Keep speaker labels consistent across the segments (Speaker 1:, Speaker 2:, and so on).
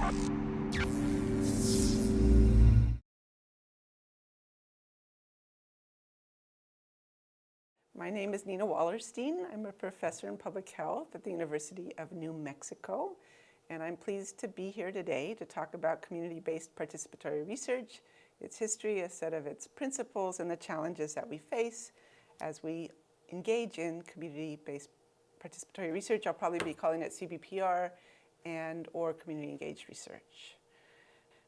Speaker 1: My name is Nina Wallerstein. I'm a professor in public health at the University of New Mexico, and I'm pleased to be here today to talk about community-based participatory research, its history, a set of its principles, and the challenges that we face as we engage in community-based participatory research. I'll probably be calling it CBPR and or community-engaged research.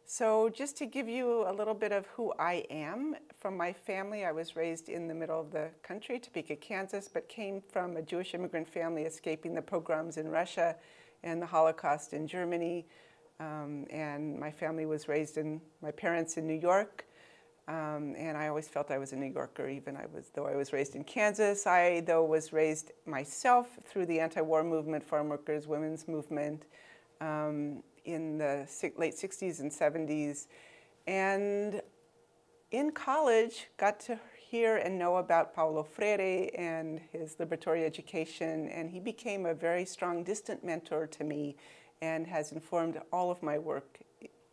Speaker 1: So just to give you a little bit of who I am, from my family, I was raised in the middle of the country, Topeka, Kansas, but came from a Jewish immigrant family escaping the pogroms in Russia and the Holocaust in Germany. And my family was raised my parents in New York. And I always felt I was a New Yorker, though I was raised in Kansas. I, though, was raised myself through the anti-war movement, farm workers, women's movement, in the late 60s and 70s. And in college, got to hear and know about Paulo Freire and his liberatory education, and he became a very strong, distant mentor to me and has informed all of my work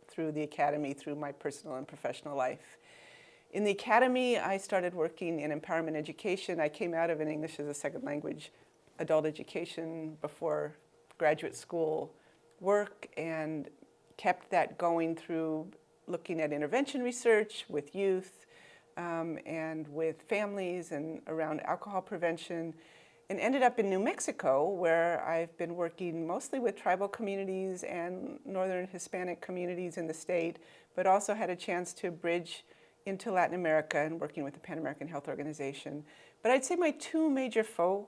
Speaker 1: through the academy, through my personal and professional life. In the academy, I started working in empowerment education. I came out of an English as a second language adult education before graduate school work and kept that going through looking at intervention research with youth and with families and around alcohol prevention, and ended up in New Mexico, where I've been working mostly with tribal communities and northern Hispanic communities in the state, but also had a chance to bridge into Latin America and working with the Pan American Health Organization. But I'd say my two major foci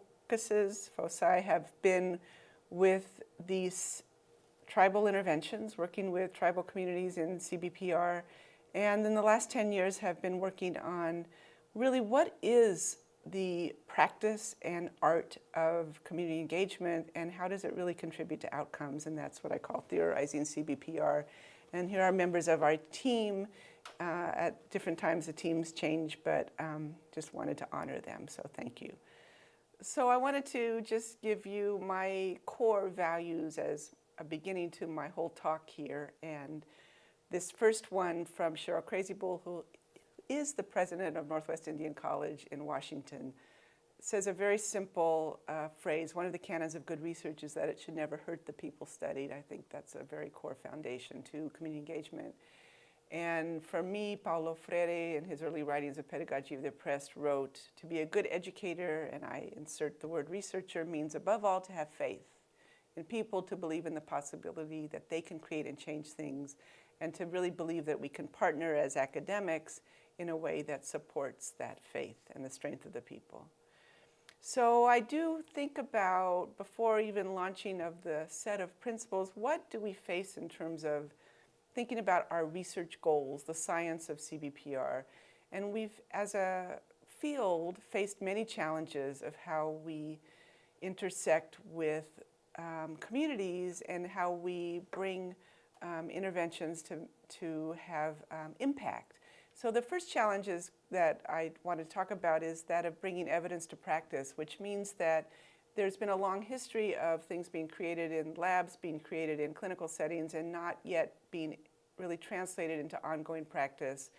Speaker 1: have been with these tribal interventions, working with tribal communities in CBPR, and in the last 10 years have been working on really what is the practice and art of community engagement and how does it really contribute to outcomes, and that's what I call theorizing CBPR. And here are members of our team. At different times the teams change, but just wanted to honor them, so thank you. So I wanted to just give you my core values as a beginning to my whole talk here, and this first one from Cheryl Crazybull, who is the president of Northwest Indian College in Washington, says a very simple phrase. One of the canons of good research is that it should never hurt the people studied. I think that's a very core foundation to community engagement. And for me, Paulo Freire, in his early writings of Pedagogy of the Oppressed, wrote, "To be a good educator," and I insert the word researcher, "means above all to have faith in people, to believe in the possibility that they can create and change things, and to really believe that we can partner as academics in a way that supports that faith and the strength of the people." So I do think about, before even launching of the set of principles, what do we face in terms of thinking about our research goals, the science of CBPR. And we've, as a field, faced many challenges of how we intersect with communities and how we bring interventions to have impact. So the first challenges that I want to talk about is that of bringing evidence to practice, which means that there's been a long history of things being created in labs, being created in clinical settings, and not yet being really translated into ongoing practice.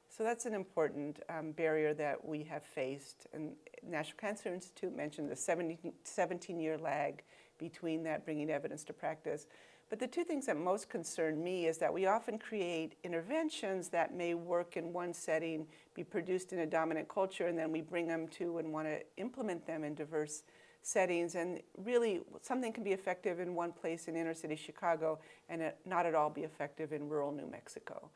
Speaker 1: So that's an important barrier that we have faced. And National Cancer Institute mentioned the 17-year lag between that bringing evidence to practice. But the two things that most concern me is that we often create interventions that may work in one setting, be produced in a dominant culture, and then we bring them to and want to implement them in diverse settings. And really, something can be effective in one place in inner city Chicago and not at all be effective in rural New Mexico.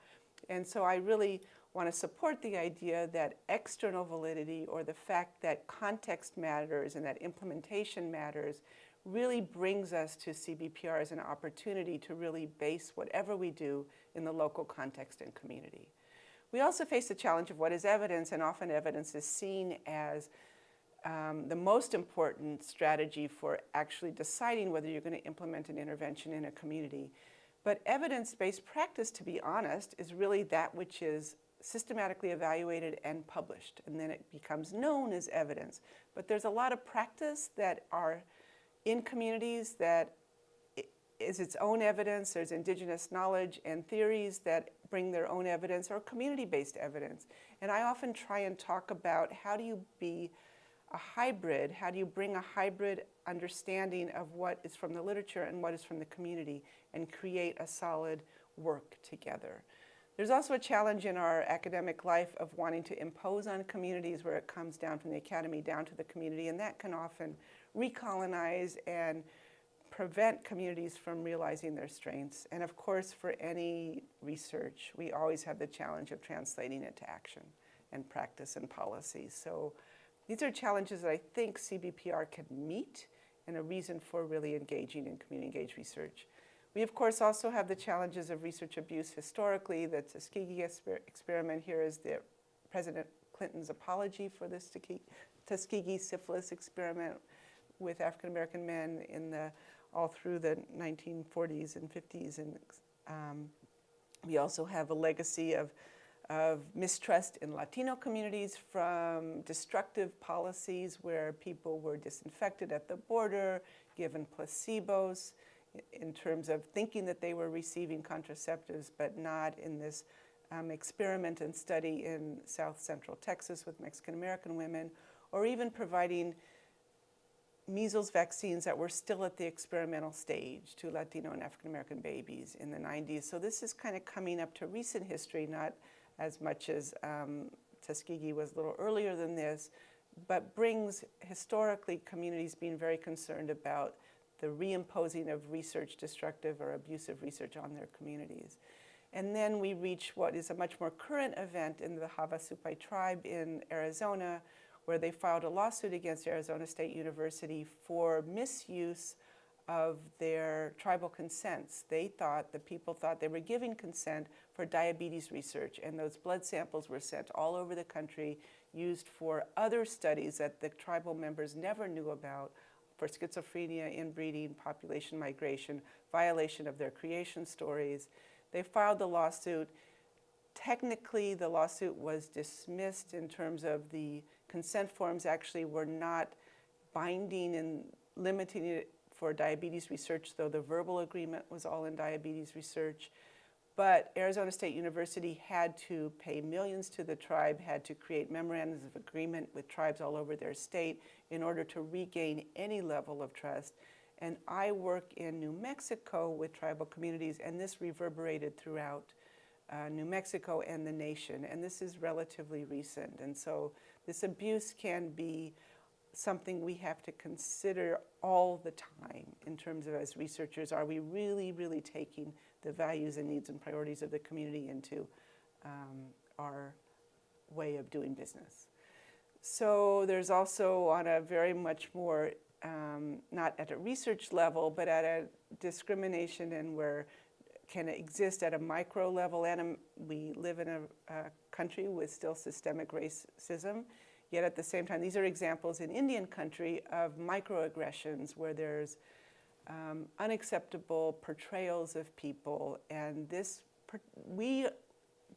Speaker 1: And so I really want to support the idea that external validity, or the fact that context matters and that implementation matters, really brings us to CBPR as an opportunity to really base whatever we do in the local context and community. We also face the challenge of what is evidence, and often evidence is seen as the most important strategy for actually deciding whether you're going to implement an intervention in a community. But evidence-based practice, to be honest, is really that which is systematically evaluated and published, and then it becomes known as evidence. But there's a lot of practice that are in communities that is its own evidence. There's indigenous knowledge and theories that bring their own evidence, or community-based evidence. And I often try and talk about how do you be a hybrid, how do you bring a hybrid understanding of what is from the literature and what is from the community and create a solid work together. There's also a challenge in our academic life of wanting to impose on communities where it comes down from the academy down to the community, and that can often recolonize and prevent communities from realizing their strengths. And of course, for any research, we always have the challenge of translating it to action and practice and policy. So these are challenges that I think CBPR can meet, and a reason for really engaging in community-engaged research. We, of course, also have the challenges of research abuse historically. The Tuskegee experiment here is the President Clinton's apology for this Tuskegee syphilis experiment with African-American men all through the 1940s and 50s. And we also have a legacy of mistrust in Latino communities from destructive policies where people were disinfected at the border, given placebos, in terms of thinking that they were receiving contraceptives, but not in this experiment and study in South Central Texas with Mexican-American women, or even providing measles vaccines that were still at the experimental stage to Latino and African-American babies in the 90s. So this is kind of coming up to recent history, not as much as Tuskegee was a little earlier than this, but brings historically communities being very concerned about the reimposing of research, destructive or abusive research on their communities. And then we reach what is a much more current event in the Havasupai tribe in Arizona, where they filed a lawsuit against Arizona State University for misuse of their tribal consents. The people thought they were giving consent for diabetes research, and those blood samples were sent all over the country, used for other studies that the tribal members never knew about, for schizophrenia, inbreeding, population migration, violation of their creation stories. They filed the lawsuit. Technically, the lawsuit was dismissed in terms of the consent forms actually were not binding and limiting it for diabetes research, though the verbal agreement was all in diabetes research. But Arizona State University had to pay millions to the tribe, had to create memorandums of agreement with tribes all over their state in order to regain any level of trust. And I work in New Mexico with tribal communities, and this reverberated throughout New Mexico and the nation. And this is relatively recent. And so this abuse can be something we have to consider all the time in terms of, as researchers, are we really, really taking the values and needs and priorities of the community into our way of doing business. So there's also, on a very much more, not at a research level, but at a discrimination and where can exist at a micro level, and we live in a country with still systemic racism. Yet at the same time, these are examples in Indian country of microaggressions where there's unacceptable portrayals of people, and we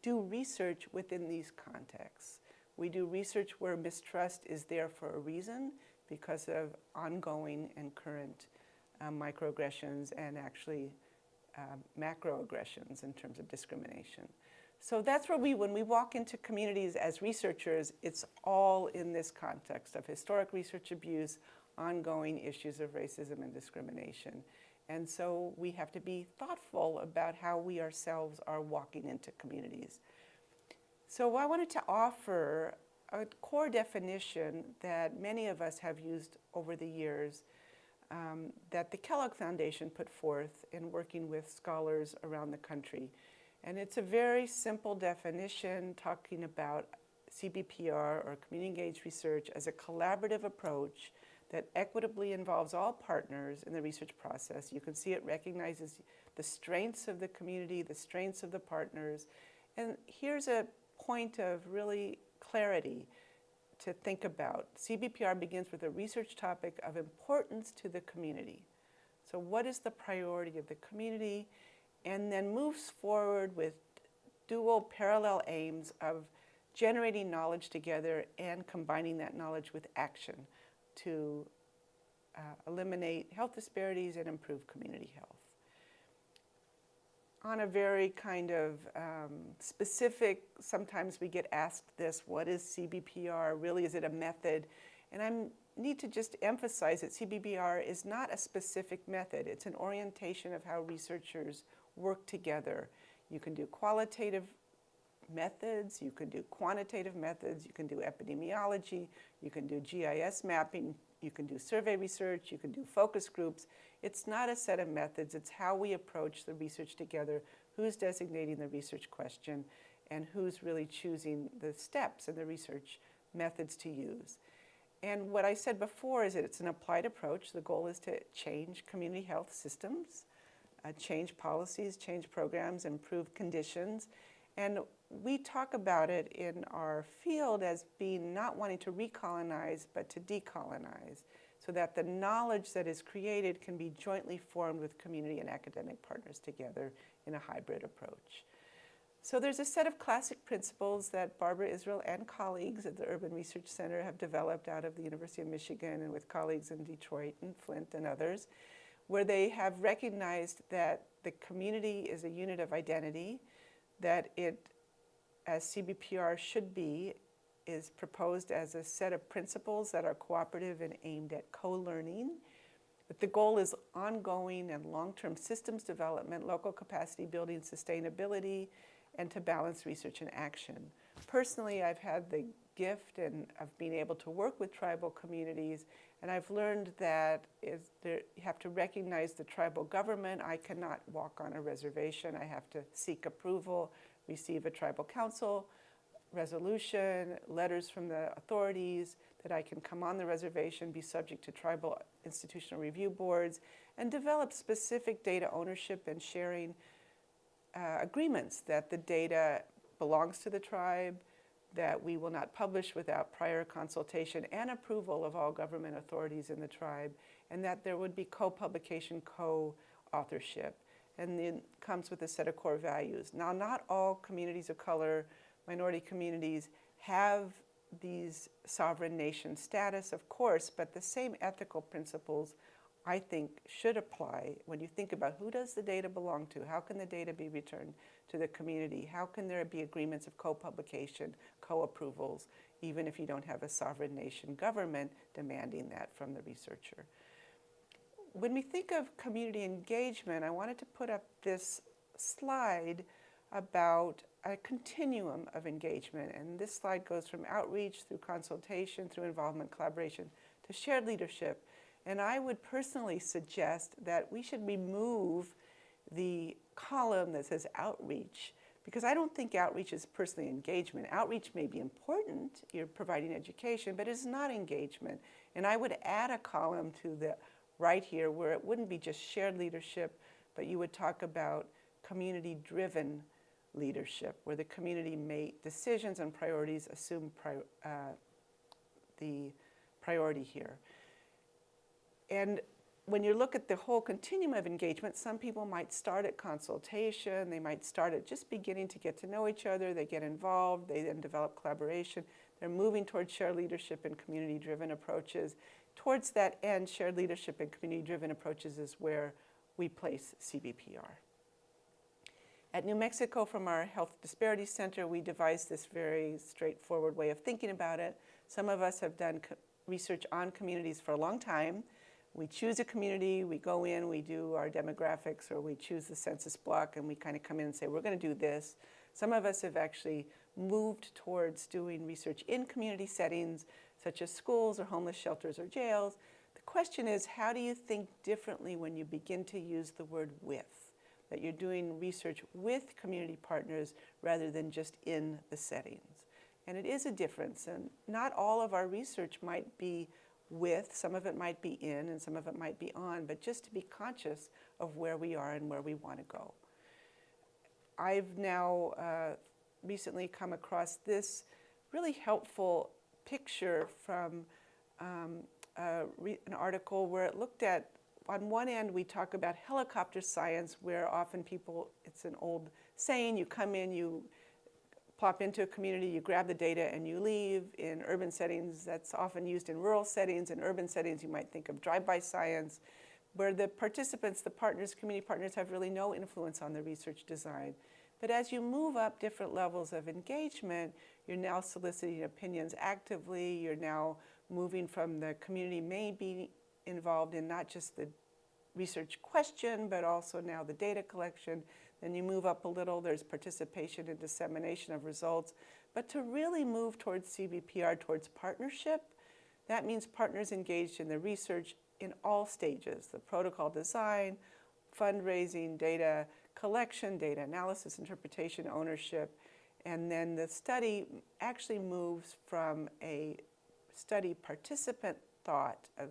Speaker 1: do research within these contexts. We do research where mistrust is there for a reason because of ongoing and current microaggressions and actually macroaggressions in terms of discrimination. So that's where when we walk into communities as researchers, it's all in this context of historic research abuse, ongoing issues of racism and discrimination. And so we have to be thoughtful about how we ourselves are walking into communities. So I wanted to offer a core definition that many of us have used over the years that the Kellogg Foundation put forth in working with scholars around the country. And it's a very simple definition talking about CBPR, or community engaged research, as a collaborative approach that equitably involves all partners in the research process. You can see it recognizes the strengths of the community, the strengths of the partners. And here's a point of really clarity to think about. CBPR begins with a research topic of importance to the community. So what is the priority of the community? And then moves forward with dual parallel aims of generating knowledge together and combining that knowledge with action to eliminate health disparities and improve community health. on a very kind of specific, sometimes we get asked this, what is CBPR? Really, is it a method? And I need to just emphasize that CBPR is not a specific method. It's an orientation of how researchers work together. You can do qualitative methods, you can do quantitative methods, you can do epidemiology, you can do GIS mapping, you can do survey research, you can do focus groups. It's not a set of methods, it's how we approach the research together, who's designating the research question, and who's really choosing the steps and the research methods to use. And what I said before is that it's an applied approach. The goal is to change community health systems, change policies, change programs, improve conditions. And we talk about it in our field as being not wanting to recolonize, but to decolonize, so that the knowledge that is created can be jointly formed with community and academic partners together in a hybrid approach. So there's a set of classic principles that Barbara Israel and colleagues at the Urban Research Center have developed out of the University of Michigan and with colleagues in Detroit and Flint and others, where they have recognized that the community is a unit of identity, that it, as CBPR should be, is proposed as a set of principles that are cooperative and aimed at co-learning. But the goal is ongoing and long-term systems development, local capacity building, sustainability, and to balance research and action. Personally, I've had the gift of being able to work with tribal communities, and I've learned that you have to recognize the tribal government. I cannot walk on a reservation. I have to seek approval, receive a tribal council resolution, letters from the authorities, that I can come on the reservation, be subject to tribal institutional review boards, and develop specific data ownership and sharing agreements that the data belongs to the tribe, that we will not publish without prior consultation and approval of all government authorities in the tribe, and that there would be co-publication, co-authorship. And then comes with a set of core values. Now, not all communities of color, minority communities have these sovereign nation status, of course, but the same ethical principles, I think, should apply when you think about who does the data belong to, how can the data be returned to the community, how can there be agreements of co-publication, co-approvals, even if you don't have a sovereign nation government demanding that from the researcher. When we think of community engagement, I wanted to put up this slide about a continuum of engagement. And this slide goes from outreach through consultation, through involvement, collaboration, to shared leadership. And I would personally suggest that we should remove the column that says outreach, because I don't think outreach is personally engagement. Outreach may be important, you're providing education, but it's not engagement. And I would add a column to the right here where it wouldn't be just shared leadership, but you would talk about community-driven leadership, where the community made decisions and priorities assume the priority here. And when you look at the whole continuum of engagement, some people might start at consultation, they might start at just beginning to get to know each other, they get involved, they then develop collaboration, they're moving towards shared leadership and community-driven approaches. Towards that end, shared leadership and community-driven approaches is where we place CBPR. At New Mexico, from our Health Disparities Center, we devised this very straightforward way of thinking about it. Some of us have done research on communities for a long time. We choose a community, we go in, we do our demographics, or we choose the census block, and we kind of come in and say, we're going to do this. Some of us have actually moved towards doing research in community settings, such as schools or homeless shelters or jails. The question is, how do you think differently when you begin to use the word with? That you're doing research with community partners rather than just in the settings. And it is a difference, and not all of our research might be with, some of it might be in, and some of it might be on, but just to be conscious of where we are and where we want to go. I've now recently come across this really helpful picture from an article where it looked at, on one end we talk about helicopter science, where often people, it's an old saying, you come in, you plop into a community, you grab the data and you leave. In urban settings, that's often used in rural settings. In urban settings, you might think of drive-by science. where the participants, the partners, community partners have really no influence on the research design. But as you move up different levels of engagement, you're now soliciting opinions actively, you're now moving from the community may be involved in not just the research question, but also now the data collection. Then you move up a little, there's participation and dissemination of results. But to really move towards CBPR, towards partnership, that means partners engaged in the research in all stages, the protocol design, fundraising, data collection, data analysis, interpretation, ownership, and then the study actually moves from a study participant thought of,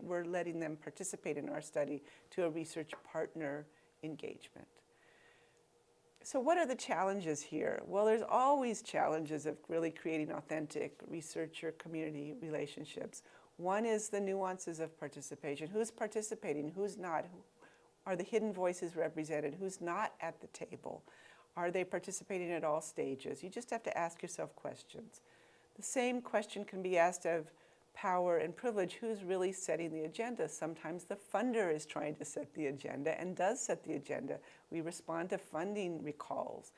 Speaker 1: we're letting them participate in our study to a research partner engagement. So what are the challenges here? Well, there's always challenges of really creating authentic researcher-community relationships. One is the nuances of participation. Who's participating? Who's not? Are the hidden voices represented? Who's not at the table? Are they participating at all stages? You just have to ask yourself questions. The same question can be asked of power and privilege. Who's really setting the agenda? Sometimes the funder is trying to set the agenda and does set the agenda. We respond to funding recalls.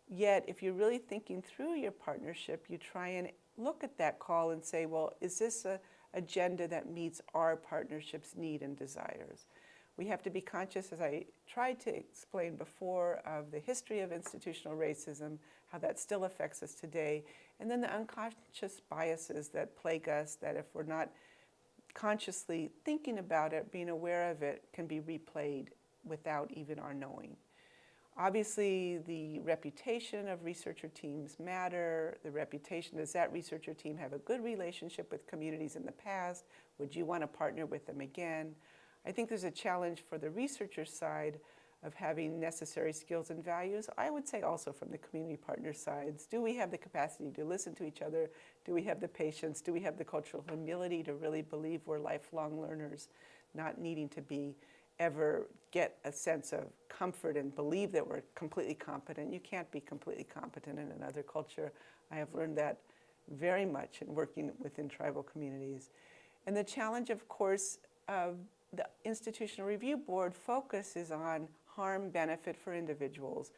Speaker 1: Yet, if you're really thinking through your partnership, you try and look at that call and say, well, is this an agenda that meets our partnership's need and desires? We have to be conscious, as I tried to explain before, of the history of institutional racism, how that still affects us today, and then the unconscious biases that plague us, that if we're not consciously thinking about it, being aware of it, can be replayed without even our knowing. Obviously, the reputation of researcher teams matter. The reputation, does that researcher team have a good relationship with communities in the past? Would you want to partner with them again? I think there's a challenge for the researcher side of having necessary skills and values. I would say also from the community partner sides. Do we have the capacity to listen to each other? Do we have the patience? Do we have the cultural humility to really believe we're lifelong learners, not needing to be ever get a sense of comfort and believe that we're completely competent? You can't be completely competent in another culture. I have learned that very much in working within tribal communities. And the challenge, of course, of the Institutional Review Board focuses on harm benefit for individuals.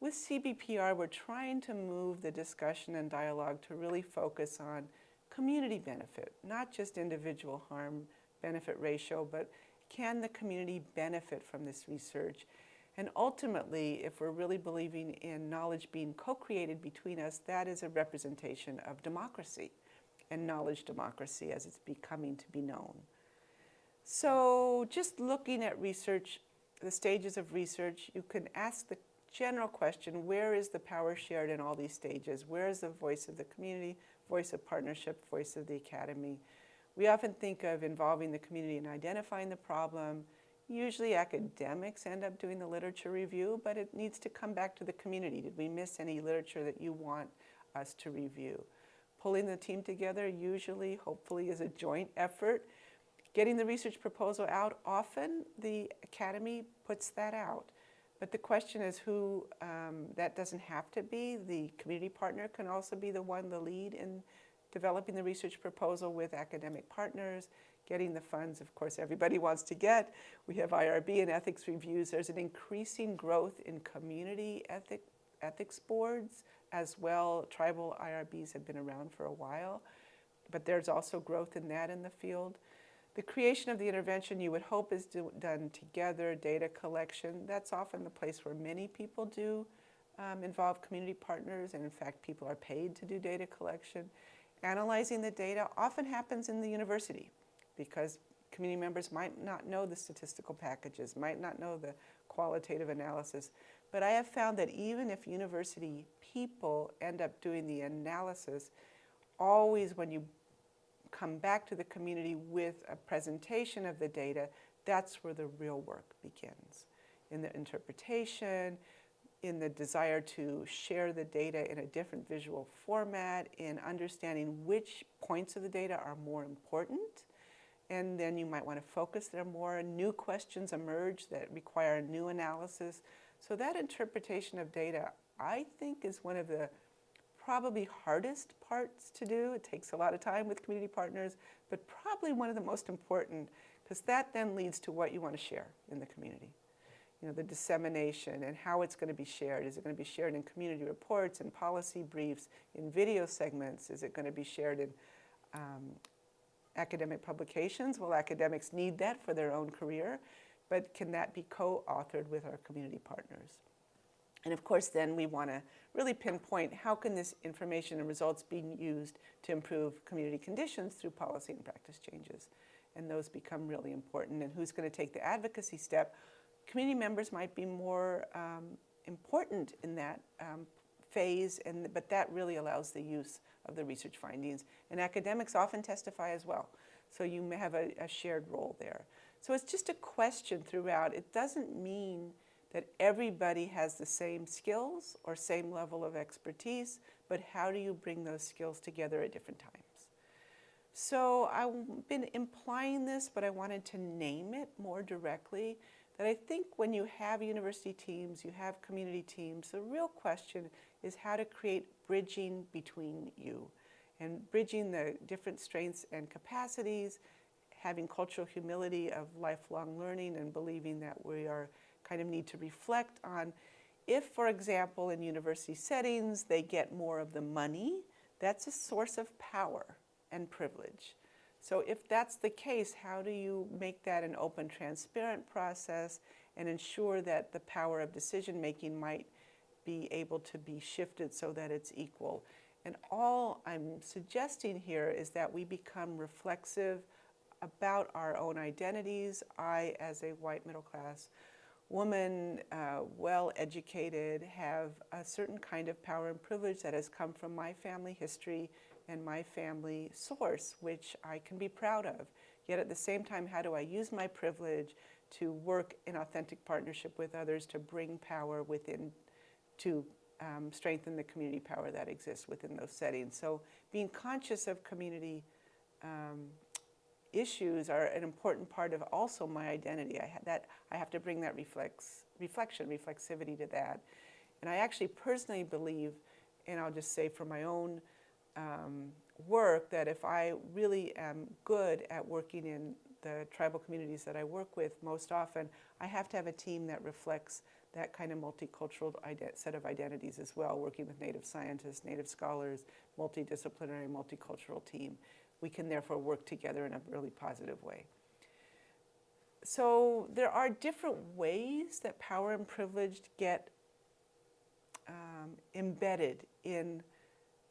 Speaker 1: With CBPR, we're trying to move the discussion and dialogue to really focus on community benefit, not just individual harm benefit ratio, but can the community benefit from this research? And ultimately, if we're really believing in knowledge being co-created between us, that is a representation of democracy and knowledge democracy as it's becoming to be known. So just looking at research, the stages of research, you can ask the general question, where is the power shared in all these stages? Where is the voice of the community, voice of partnership, voice of the academy? We often think of involving the community in identifying the problem. Usually academics end up doing the literature review, but it needs to come back to the community. Did we miss any literature that you want us to review? Pulling the team together usually, hopefully, is a joint effort. Getting the research proposal out, often the academy puts that out. But the question is who, that doesn't have to be. The community partner can also be the one, the lead in developing the research proposal with academic partners, getting the funds, of course, everybody wants to get. We have IRB and ethics reviews. There's an increasing growth in community ethics boards as well. Tribal IRBs have been around for a while, but there's also growth in that in the field. The creation of the intervention you would hope is done together, data collection. That's often the place where many people do involve community partners, and in fact people are paid to do data collection. Analyzing the data often happens in the university because community members might not know the statistical packages, might not know the qualitative analysis. But I have found that even if university people end up doing the analysis, always when you come back to the community with a presentation of the data, that's where the real work begins. In the interpretation, in the desire to share the data in a different visual format, in understanding which points of the data are more important, and then you might want to focus there more. New questions emerge that require new analysis. So that interpretation of data, I think, is one of the probably hardest parts to do. It takes a lot of time with community partners, but probably one of the most important, because that then leads to what you want to share in the community. You know, the dissemination and how it's going to be shared. Is it going to be shared in community reports and policy briefs, in video segments? Is it going to be shared in academic publications? Well, academics need that for their own career, but can that be co-authored with our community partners? And of course, then we want to really pinpoint how can this information and results be used to improve community conditions through policy and practice changes. And those become really important. And who's going to take the advocacy step? Community members might be more important in that phase, but that really allows the use of the research findings. And academics often testify as well. So you may have a shared role there. So it's just a question throughout. It doesn't mean that everybody has the same skills or same level of expertise, but how do you bring those skills together at different times? So I've been implying this, but I wanted to name it more directly, that I think when you have university teams, you have community teams, the real question is how to create bridging between you, and bridging the different strengths and capacities, having cultural humility of lifelong learning and believing that we are kind of need to reflect on if, for example, in university settings, they get more of the money, that's a source of power and privilege. So if that's the case, how do you make that an open, transparent process and ensure that the power of decision-making might be able to be shifted so that it's equal? And all I'm suggesting here is that we become reflexive about our own identities. I, as a white middle-class woman, well-educated, have a certain kind of power and privilege that has come from my family history and my family source, which I can be proud of. Yet at the same time, how do I use my privilege to work in authentic partnership with others to bring power within, to strengthen the community power that exists within those settings? So being conscious of community issues are an important part of also my identity. I have to bring that reflexivity to that. And I actually personally believe, and I'll just say for my own work, that if I really am good at working in the tribal communities that I work with most often, I have to have a team that reflects that kind of multicultural set of identities as well, working with Native scientists, Native scholars, multidisciplinary, multicultural team. We can therefore work together in a really positive way. So there are different ways that power and privilege get embedded in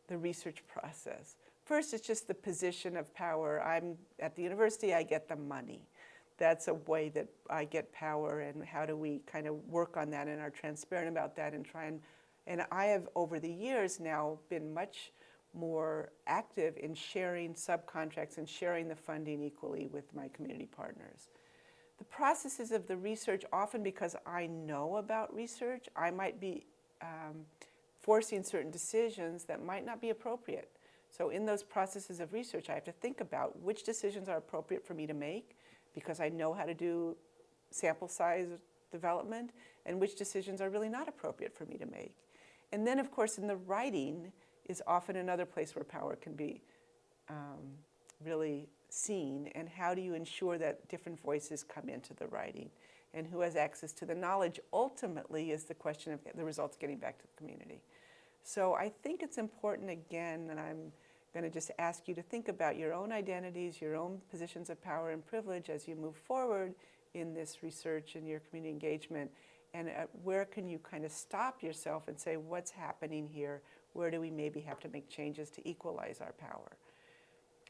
Speaker 1: the research process. First, it's just the position of power. I'm at the university, I get the money. That's a way that I get power, and how do we kind of work on that and are transparent about that and try and I have over the years now been much more active in sharing subcontracts and sharing the funding equally with my community partners. The processes of the research, often because I know about research, I might be forcing certain decisions that might not be appropriate. So in those processes of research, I have to think about which decisions are appropriate for me to make because I know how to do sample size development, and which decisions are really not appropriate for me to make. And then, of course, in the writing is often another place where power can be really seen, and how do you ensure that different voices come into the writing, and who has access to the knowledge ultimately is the question of the results getting back to the community. So I think it's important, again, and I'm going to just ask you to think about your own identities, your own positions of power and privilege as you move forward in this research and your community engagement, and where can you kind of stop yourself and say, what's happening here? Where do we maybe have to make changes to equalize our power?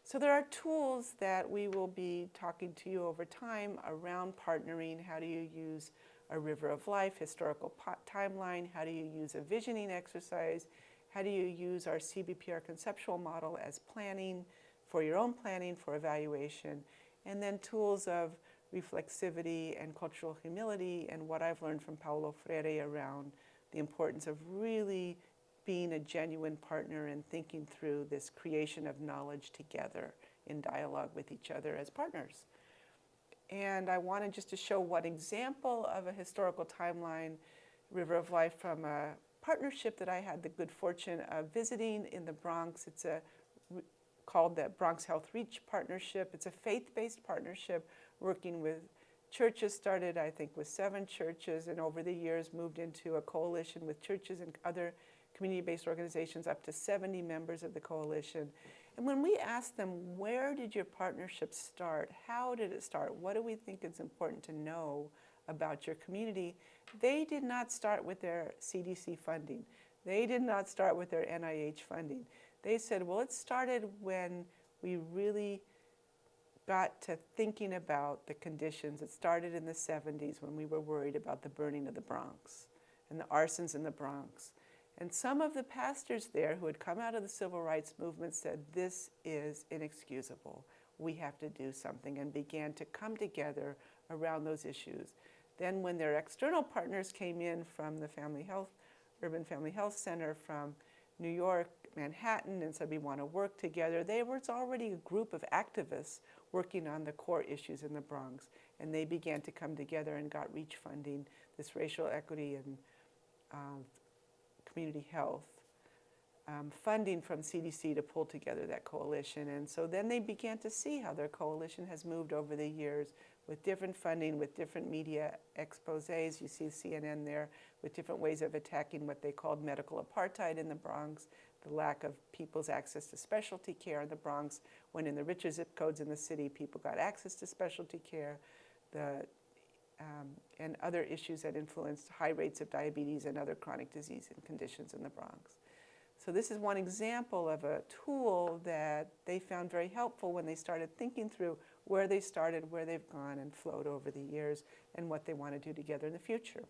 Speaker 1: So there are tools that we will be talking to you over time around partnering. How do you use a river of life, historical timeline? How do you use a visioning exercise? How do you use our CBPR conceptual model as planning for your own planning, for evaluation? And then tools of reflexivity and cultural humility, and what I've learned from Paulo Freire around the importance of really being a genuine partner and thinking through this creation of knowledge together in dialogue with each other as partners. And I wanted just to show one example of a historical timeline, River of Life, from a partnership that I had the good fortune of visiting in the Bronx. It's called the Bronx Health Reach Partnership. It's a faith-based partnership working with churches, started I think with 7 churches, and over the years moved into a coalition with churches and other community-based organizations, up to 70 members of the coalition. And when we asked them, where did your partnership start? How did it start? What do we think is important to know about your community? They did not start with their CDC funding. They did not start with their NIH funding. They said, well, it started when we really got to thinking about the conditions. It started in the 70s when we were worried about the burning of the Bronx and the arsons in the Bronx. And some of the pastors there who had come out of the civil rights movement said, this is inexcusable. We have to do something, and began to come together around those issues. Then when their external partners came in from the Urban Family Health Center from New York, Manhattan, and said we want to work together, there was already a group of activists working on the core issues in the Bronx. And they began to come together and got REACH funding, this racial equity and community health funding from CDC to pull together that coalition. And so then they began to see how their coalition has moved over the years with different funding, with different media exposés. You see CNN there with different ways of attacking what they called medical apartheid in the Bronx, the lack of people's access to specialty care in the Bronx, when in the richer zip codes in the city, people got access to specialty care, and other issues that influenced high rates of diabetes and other chronic disease and conditions in the Bronx. So this is one example of a tool that they found very helpful when they started thinking through where they started, where they've gone and flowed over the years, and what they want to do together in the future.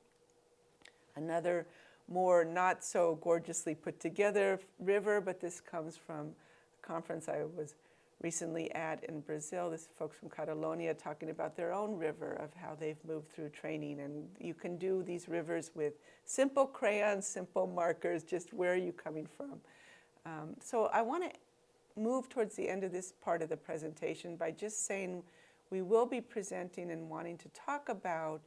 Speaker 1: Another more not so gorgeously put together river, but this comes from a conference I was recently at in Brazil. This is folks from Catalonia talking about their own river, of how they've moved through training. And you can do these rivers with simple crayons, simple markers, just where are you coming from? So I want to move towards the end of this part of the presentation by just saying we will be presenting and wanting to talk about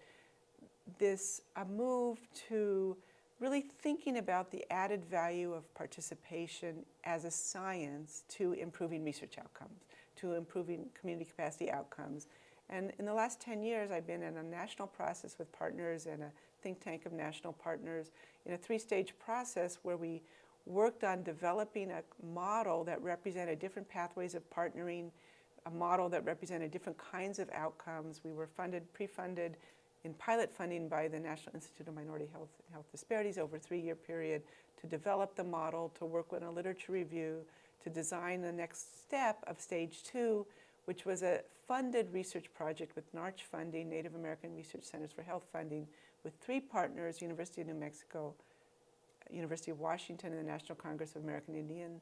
Speaker 1: this move to really thinking about the added value of participation as a science to improving research outcomes, to improving community capacity outcomes. And in the last 10 years, I've been in a national process with partners and a think tank of national partners in a 3-stage process where we worked on developing a model that represented different pathways of partnering, a model that represented different kinds of outcomes. We were pre-funded in pilot funding by the National Institute of Minority Health and Health Disparities over a 3-year period to develop the model, to work with a literature review, to design the next step of stage 2, which was a funded research project with NARCH funding, Native American Research Centers for Health funding, with 3 partners, University of New Mexico, University of Washington, and the National Congress of American Indian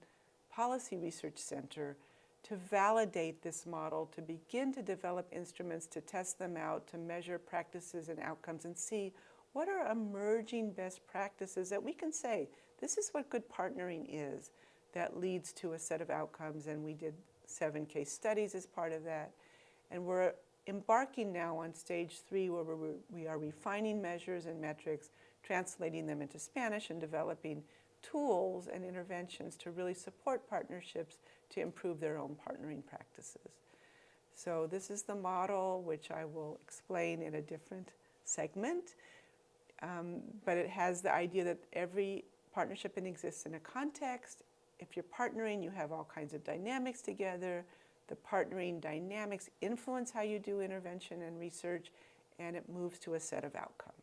Speaker 1: Policy Research Center, to validate this model, to begin to develop instruments, to test them out, to measure practices and outcomes, and see what are emerging best practices that we can say, this is what good partnering is, that leads to a set of outcomes. And we did 7 case studies as part of that. And we're embarking now on stage 3, where we are refining measures and metrics, translating them into Spanish, and developing tools and interventions to really support partnerships to improve their own partnering practices. So this is the model, which I will explain in a different segment. But it has the idea that every partnership exists in a context. If you're partnering, you have all kinds of dynamics together. The partnering dynamics influence how you do intervention and research, and it moves to a set of outcomes.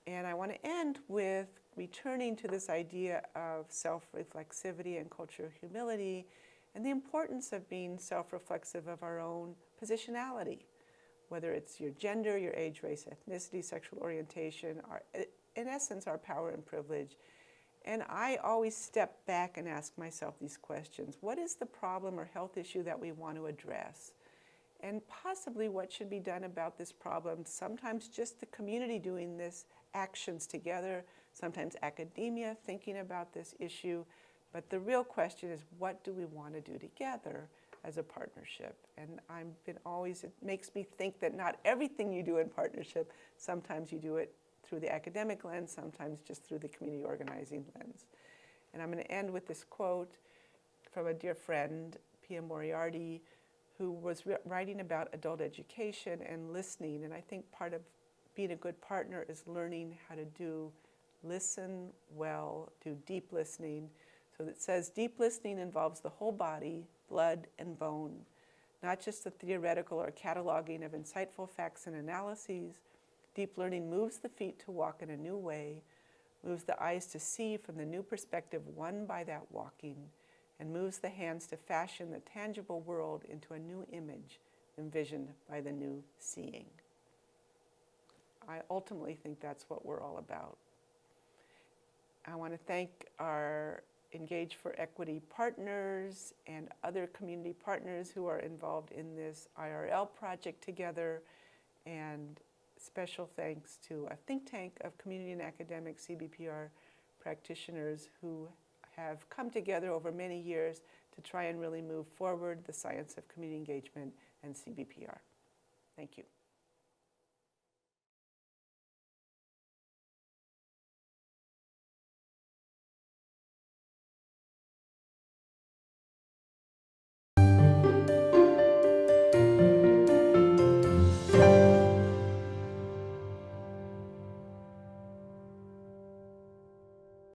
Speaker 1: And I want to end with returning to this idea of self-reflexivity and culture of humility, and the importance of being self-reflexive of our own positionality, whether it's your gender, your age, race, ethnicity, sexual orientation, in essence, our power and privilege. And I always step back and ask myself these questions. What is the problem or health issue that we want to address? And possibly what should be done about this problem? Sometimes just the community doing this, actions together, sometimes academia thinking about this issue. But the real question is, what do we want to do together as a partnership? And it makes me think that not everything you do in partnership, sometimes you do it through the academic lens, sometimes just through the community organizing lens. And I'm going to end with this quote from a dear friend, Pia Moriarty, who was writing about adult education and listening. And I think part of being a good partner is learning how to listen well, do deep listening. So it says deep listening involves the whole body, blood, and bone, not just the theoretical or cataloging of insightful facts and analyses. Deep learning moves the feet to walk in a new way, moves the eyes to see from the new perspective won by that walking, and moves the hands to fashion the tangible world into a new image envisioned by the new seeing. I ultimately think that's what we're all about. I want to thank our Engage for Equity partners and other community partners who are involved in this IRL project together, and special thanks to a think tank of community and academic CBPR practitioners who have come together over many years to try and really move forward the science of community engagement and CBPR. Thank you.